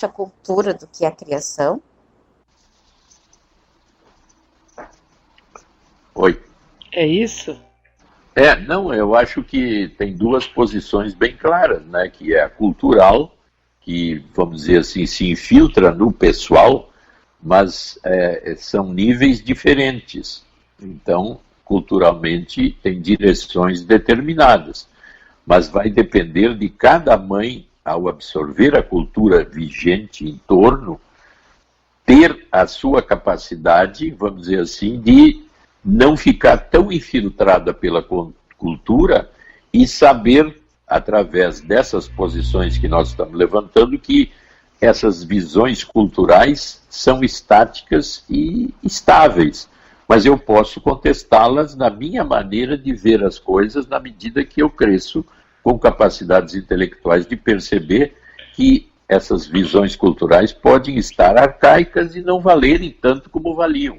a cultura do que a criação? Oi. É isso? Não, eu acho que tem duas posições bem claras, né? Que é a cultural, que, vamos dizer assim, se infiltra no pessoal, mas são níveis diferentes. Então, culturalmente, tem direções determinadas, mas vai depender de cada mãe, ao absorver a cultura vigente em torno, ter a sua capacidade, vamos dizer assim, de não ficar tão infiltrada pela cultura e saber, através dessas posições que nós estamos levantando, que essas visões culturais são estáticas e estáveis, mas eu posso contestá-las na minha maneira de ver as coisas na medida que eu cresço com capacidades intelectuais de perceber que essas visões culturais podem estar arcaicas e não valerem tanto como valiam.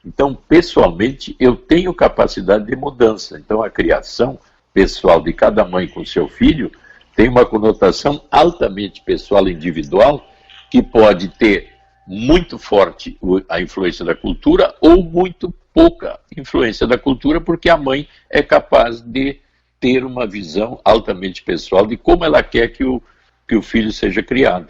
Então, pessoalmente, eu tenho capacidade de mudança. Então, a criação pessoal de cada mãe com seu filho tem uma conotação altamente pessoal e individual, que pode ter muito forte a influência da cultura ou muito pouca influência da cultura, porque a mãe é capaz de ter uma visão altamente pessoal de como ela quer que o filho seja criado.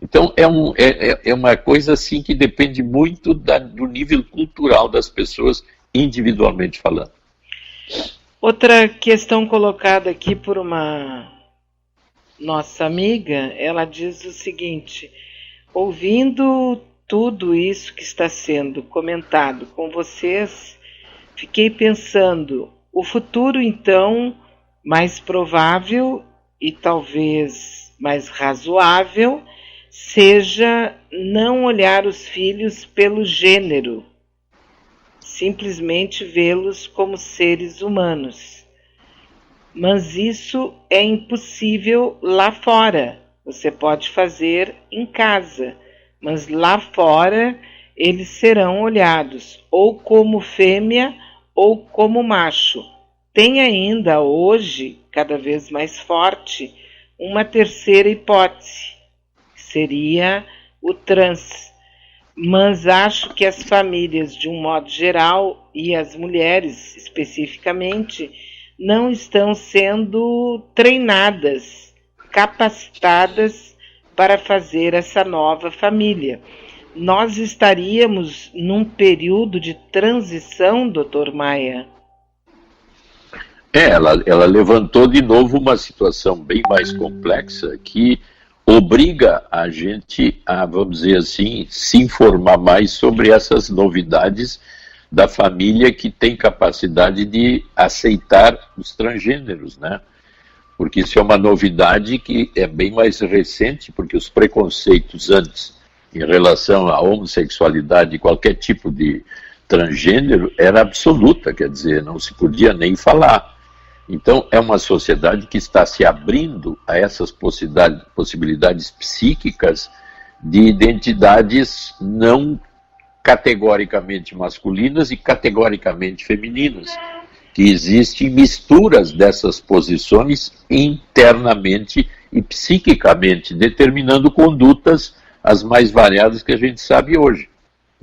Então, é uma coisa assim que depende muito do nível cultural das pessoas, individualmente falando. Outra questão colocada aqui por uma nossa amiga, ela diz o seguinte: ouvindo tudo isso que está sendo comentado com vocês, fiquei pensando, o futuro então mais provável e talvez mais razoável seja não olhar os filhos pelo gênero, simplesmente vê-los como seres humanos. Mas isso é impossível lá fora. Você pode fazer em casa, mas lá fora eles serão olhados ou como fêmea ou como macho. Tem ainda hoje, cada vez mais forte, uma terceira hipótese, que seria o trans. Mas acho que as famílias, de um modo geral, e as mulheres especificamente, não estão sendo treinadas, capacitadas para fazer essa nova família. Nós estaríamos num período de transição, Dr. Maia? Ela levantou de novo uma situação bem mais complexa que obriga a gente a, vamos dizer assim, se informar mais sobre essas novidades da família que tem capacidade de aceitar os transgêneros, né? Porque isso é uma novidade que é bem mais recente, porque os preconceitos antes em relação à homossexualidade e qualquer tipo de transgênero era absoluta, quer dizer, não se podia nem falar. Então, é uma sociedade que está se abrindo a essas possibilidades psíquicas de identidades não categoricamente masculinas e categoricamente femininas, que existem misturas dessas posições internamente e psiquicamente, determinando condutas as mais variadas que a gente sabe hoje.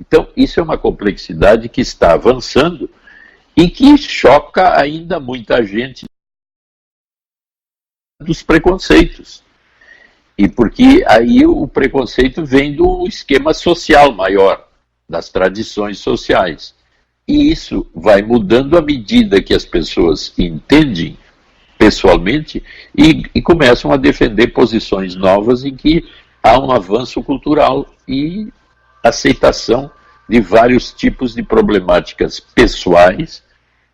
Então, isso é uma complexidade que está avançando e que choca ainda muita gente dos preconceitos. E porque aí o preconceito vem do esquema social maior, das tradições sociais. E isso vai mudando à medida que as pessoas entendem pessoalmente e começam a defender posições novas em que há um avanço cultural e aceitação de vários tipos de problemáticas pessoais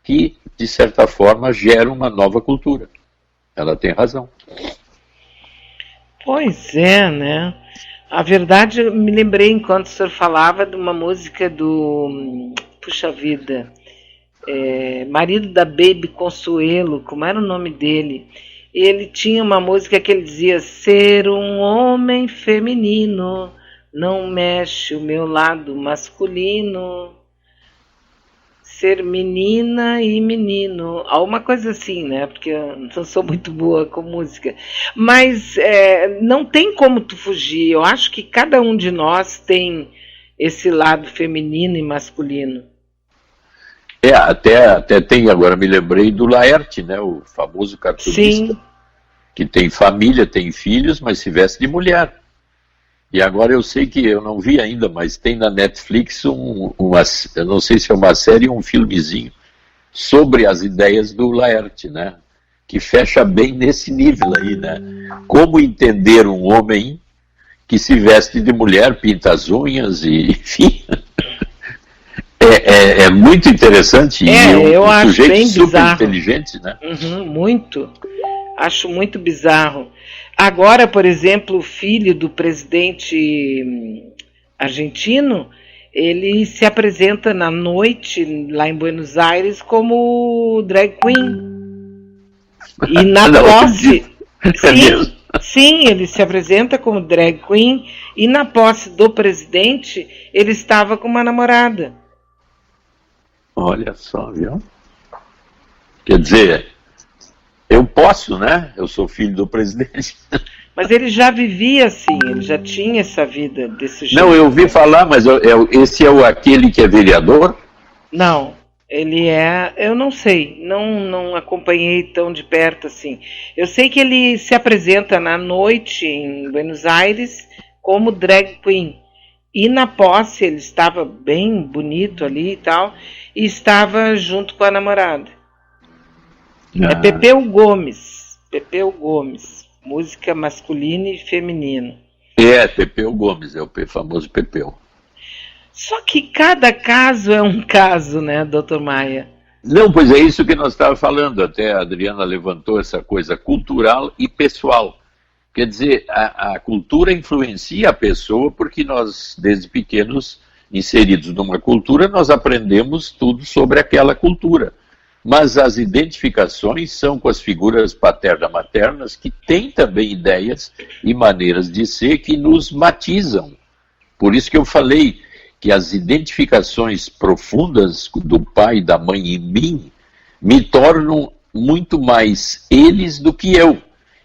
que, de certa forma, geram uma nova cultura. Ela tem razão. Pois é, né? A verdade, eu me lembrei, enquanto o senhor falava, de uma música do... Puxa vida... marido da Baby Consuelo, como era o nome dele? Ele tinha uma música que ele dizia: ser um homem feminino não mexe o meu lado masculino. ser menina e menino, alguma coisa assim, né? Porque eu não sou muito boa com música. Mas não tem como tu fugir. Eu acho que cada um de nós tem esse lado feminino e masculino. Até tem, agora me lembrei do Laerte, né? O famoso cartunista. Sim. Que tem família, tem filhos, mas se veste de mulher. E agora eu sei que, eu não vi ainda, mas tem na Netflix eu não sei se é uma série ou um filmezinho, sobre as ideias do Laerte, né? Que fecha bem nesse nível aí, né? Como entender um homem que se veste de mulher, pinta as unhas e, enfim... É muito interessante e eu acho sujeito bem super bizarro. Inteligente, né? Muito. Acho muito bizarro. Agora, por exemplo, o filho do presidente argentino, ele se apresenta na noite lá em Buenos Aires como drag queen. E na posse... Sim, ele se apresenta como drag queen e na posse do presidente ele estava com uma namorada. Olha só, viu? Quer dizer, eu posso, né? Eu sou filho do presidente. Mas ele já vivia assim, ele já tinha essa vida desse jeito. Não, eu ouvi falar, mas esse é aquele que é vereador? Não, ele eu não sei, não acompanhei tão de perto assim. Eu sei que ele se apresenta na noite em Buenos Aires como drag queen. E na posse ele estava bem bonito ali e tal, e estava junto com a namorada. É Pepeu Gomes, música masculina e feminina. Pepeu Gomes, é o famoso Pepeu. Só que cada caso é um caso, né, doutor Maia? Não, pois é isso que nós estávamos falando, até a Adriana levantou essa coisa cultural e pessoal. Quer dizer, a cultura influencia a pessoa porque nós, desde pequenos, inseridos numa cultura, nós aprendemos tudo sobre aquela cultura. Mas as identificações são com as figuras paterna-maternas que têm também ideias e maneiras de ser que nos matizam. Por isso que eu falei que as identificações profundas do pai e da mãe em mim me tornam muito mais eles do que eu.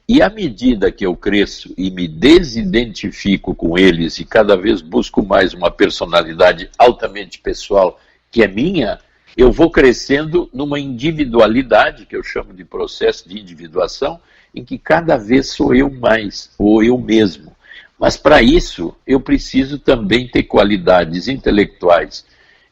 E à medida que eu cresço e me desidentifico com eles e cada vez busco mais uma personalidade altamente pessoal que é minha, eu vou crescendo numa individualidade, que eu chamo de processo de individuação, em que cada vez sou eu mais, ou eu mesmo. Mas para isso, eu preciso também ter qualidades intelectuais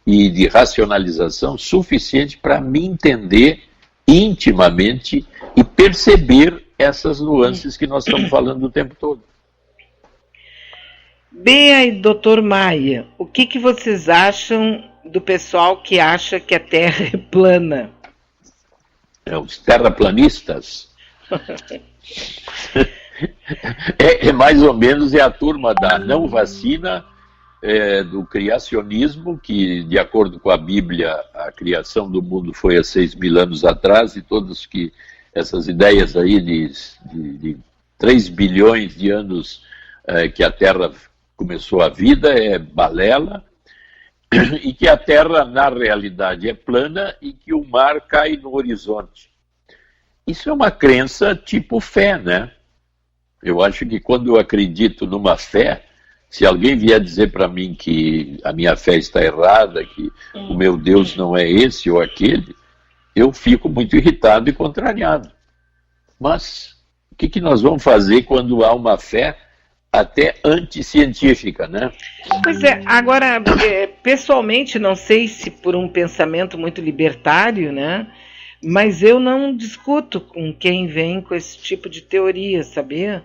e de racionalização suficiente para me entender intimamente e perceber essas nuances que nós estamos falando o tempo todo. Bea e doutor Maia, o que vocês acham do pessoal que acha que a Terra é plana? Os terraplanistas. Mais ou menos a turma da não vacina, do criacionismo, que, de acordo com a Bíblia, a criação do mundo foi há 6.000 anos atrás, e todos que essas ideias aí de 3 bilhões de anos que a Terra começou a vida é balela, e que a Terra, na realidade, é plana e que o mar cai no horizonte. Isso é uma crença tipo fé, né? Eu acho que quando eu acredito numa fé, se alguém vier dizer para mim que a minha fé está errada, que o meu Deus não é esse ou aquele, eu fico muito irritado e contrariado. Mas o que nós vamos fazer quando há uma fé até anticientífica, né? Pois é, agora, pessoalmente, não sei se por um pensamento muito libertário, né? Mas eu não discuto com quem vem com esse tipo de teoria, sabia?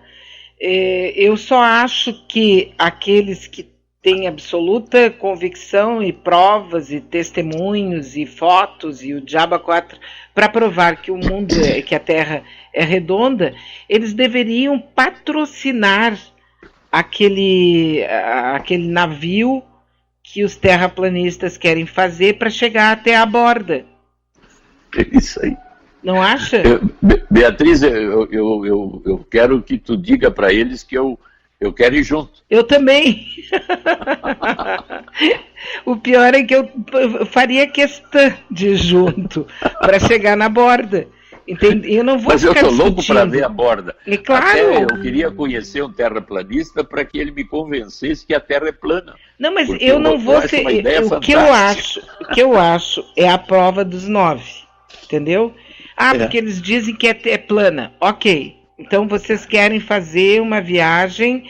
Eu só acho que aqueles que têm absoluta convicção e provas e testemunhos e fotos e o diabo a quatro para provar que o mundo, que a Terra é redonda, eles deveriam patrocinar aquele navio que os terraplanistas querem fazer para chegar até a borda. É isso aí. Não acha? Beatriz, eu quero que tu diga para eles que eu quero ir junto. Eu também. O pior é que eu faria questão de ir junto para chegar na borda. Entende? Eu não vou Mas eu ficar estou louco discutindo. para ver a borda. É claro. Até eu queria conhecer um terraplanista para que ele me convencesse que a Terra é plana. Não, mas Porque eu não vou acho ser. uma ideia O que eu acho é a prova dos 9. Entendeu? Porque eles dizem que é plana. Ok. Então vocês querem fazer uma viagem,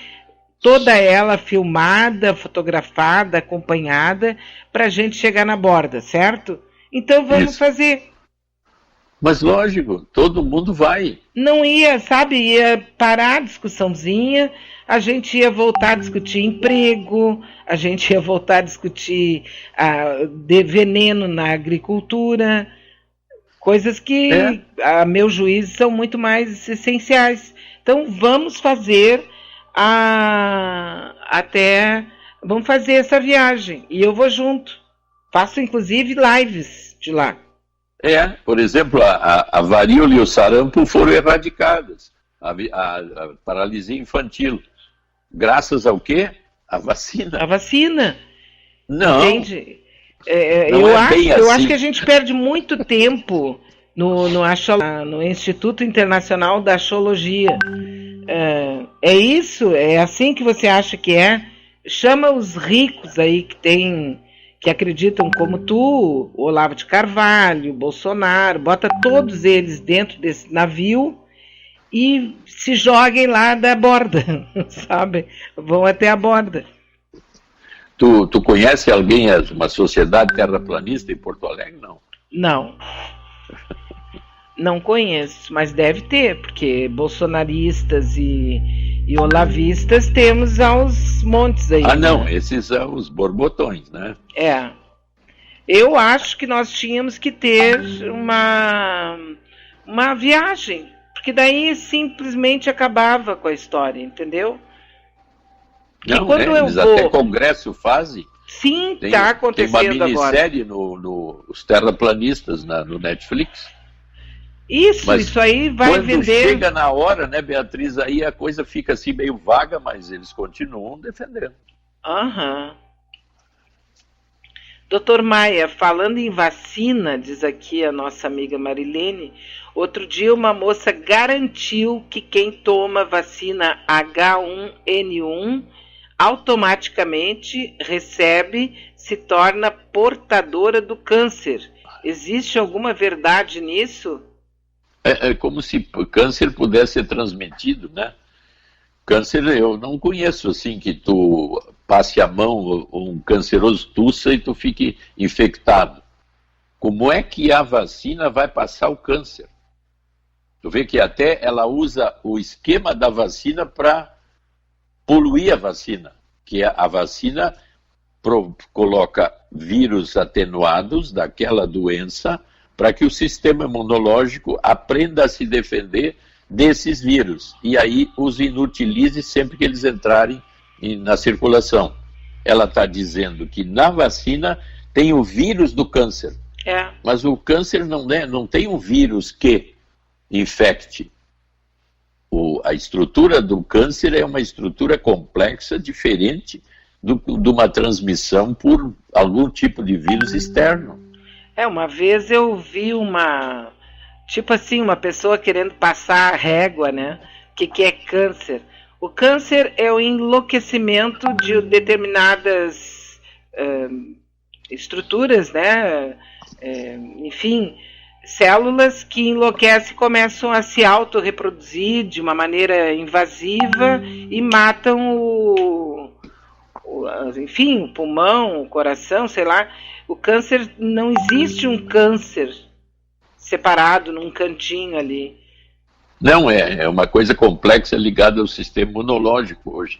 toda ela filmada, fotografada, acompanhada, para a gente chegar na borda, certo? Então vamos fazer. Mas lógico, todo mundo vai. Não ia, sabe, ia parar a discussãozinha, a gente ia voltar a discutir emprego, a gente ia voltar a discutir de veneno na agricultura, coisas que, a meu juízo, são muito mais essenciais. Então vamos fazer vamos fazer essa viagem, e eu vou junto. Faço inclusive lives de lá. Por exemplo, a varíola e o sarampo foram erradicadas. A paralisia infantil. Graças ao quê? A vacina. A vacina. Não. Entende? Eu acho que a gente perde muito tempo no Instituto Internacional da Axologia. É isso? É assim que você acha que é? Chama os ricos aí que acreditam como tu, Olavo de Carvalho, Bolsonaro, bota todos eles dentro desse navio e se joguem lá da borda, sabe? Vão até a borda. Tu conhece alguém, uma sociedade terraplanista em Porto Alegre? Não. Não. Não conheço, mas deve ter, porque bolsonaristas e olavistas temos aos montes aí. Não, esses são os borbotões, né? Eu acho que nós tínhamos que ter uma viagem, porque daí simplesmente acabava com a história, entendeu? Não, eles até congresso fazem. Sim, está acontecendo agora. Tem uma minissérie os terraplanistas no Netflix. Isso aí vai vender. Quando chega na hora, né, Beatriz, aí a coisa fica assim meio vaga, mas eles continuam defendendo. Doutor Maia, falando em vacina, diz aqui a nossa amiga Marilene, outro dia uma moça garantiu que quem toma vacina H1N1 automaticamente se torna portadora do câncer. Existe alguma verdade nisso? É como se o câncer pudesse ser transmitido, né? Câncer eu não conheço assim que tu passe a mão um canceroso tussa e tu fique infectado. Como é que a vacina vai passar o câncer? Tu vê que até ela usa o esquema da vacina para poluir a vacina, que a vacina coloca vírus atenuados daquela doença para que o sistema imunológico aprenda a se defender desses vírus e aí os inutilize sempre que eles entrarem na circulação. Ela está dizendo que na vacina tem o vírus do câncer, mas o câncer não tem um vírus que infecte. A estrutura do câncer é uma estrutura complexa, diferente de uma transmissão por algum tipo de vírus externo. Uma vez eu vi uma pessoa querendo passar a régua, né? O que é câncer? O câncer é o enlouquecimento de determinadas estruturas, né? Enfim, células que enlouquecem e começam a se autorreproduzir de uma maneira invasiva e matam o pulmão, o coração, sei lá. O câncer, não existe um câncer separado num cantinho ali. Não, é uma coisa complexa ligada ao sistema imunológico hoje.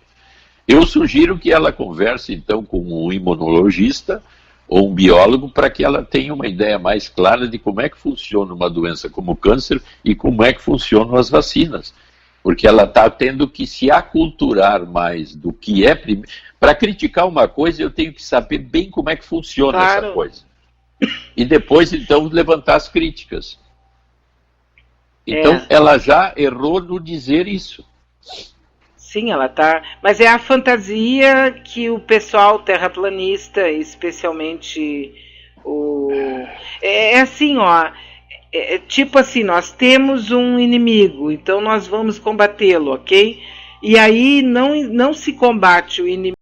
Eu sugiro que ela converse, então, com um imunologista ou um biólogo para que ela tenha uma ideia mais clara de como é que funciona uma doença como o câncer e como é que funcionam as vacinas. Porque ela está tendo que se aculturar mais do que é... Para criticar uma coisa, eu tenho que saber bem como é que funciona essa coisa. E depois, então, levantar as críticas. Então, ela já errou no dizer isso. Sim, ela tá. Mas é a fantasia que o pessoal terraplanista, especialmente o. É assim, ó. Tipo assim, nós temos um inimigo, então nós vamos combatê-lo, ok? E aí não se combate o inimigo.